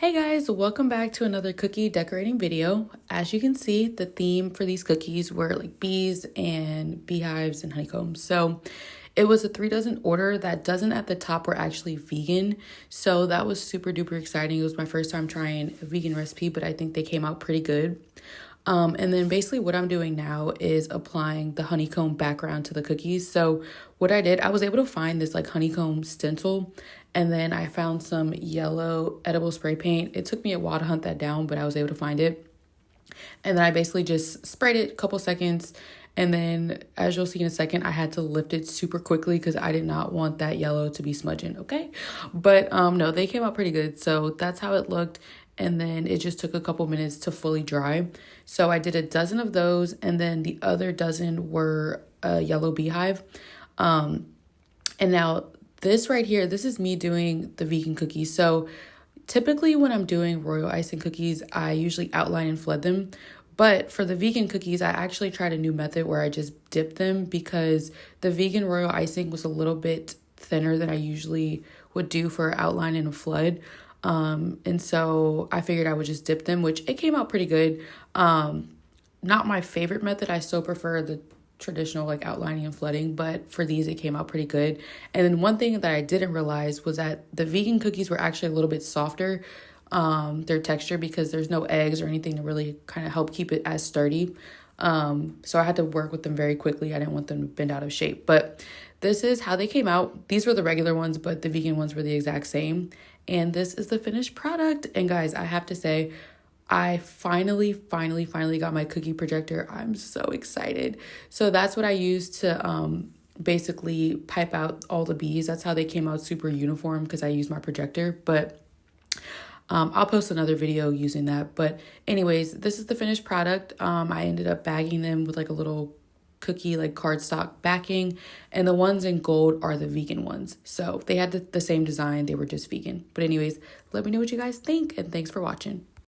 Hey guys, welcome back to another cookie decorating video. As you can see, the theme for these cookies were like bees and beehives and honeycombs. So it was a 3 dozen order. That dozen at the top were actually vegan. So that was super duper exciting. It was my first time trying a vegan recipe, but I think they came out pretty good. And then basically what I'm doing now is applying the honeycomb background to the cookies. So what I did, I was able to find this like honeycomb stencil, and then I found some yellow edible spray paint. It took me a while to hunt that down, but I was able to find it. And then I basically just sprayed it a couple seconds. And then as you'll see in a second, I had to lift it super quickly because I did not want that yellow to be smudging, okay? But no, they came out pretty good. So that's how it looked. And then it just took a couple minutes to fully dry. So I did a dozen of those, and then the other dozen were a yellow beehive. And now this right here, this is me doing the vegan cookies. So typically when I'm doing royal icing cookies, I usually outline and flood them. But for the vegan cookies, I actually tried a new method where I just dip them because the vegan royal icing was a little bit thinner than I usually would do for outline and a flood. And so I figured I would just dip them, which it came out pretty good. Not my favorite method. I still prefer the traditional like outlining and flooding, but for these it came out pretty good. And then one thing that I didn't realize was that the vegan cookies were actually a little bit softer, their texture, because there's no eggs or anything to really kind of help keep it as sturdy. So I had to work with them very quickly. I didn't want them to bend out of shape, but this is how they came out. These were the regular ones, but the vegan ones were the exact same. And this is the finished product. And guys, I have to say, I finally got my cookie projector. I'm so excited. So that's what I used to basically pipe out all the bees. That's how they came out super uniform, because I used my projector. But I'll post another video using that. But anyways, this is the finished product. I ended up bagging them with like a little cookie like cardstock backing, and the ones in gold are the vegan ones. So they had the same design, they were just vegan. But anyways, let me know what you guys think, and thanks for watching.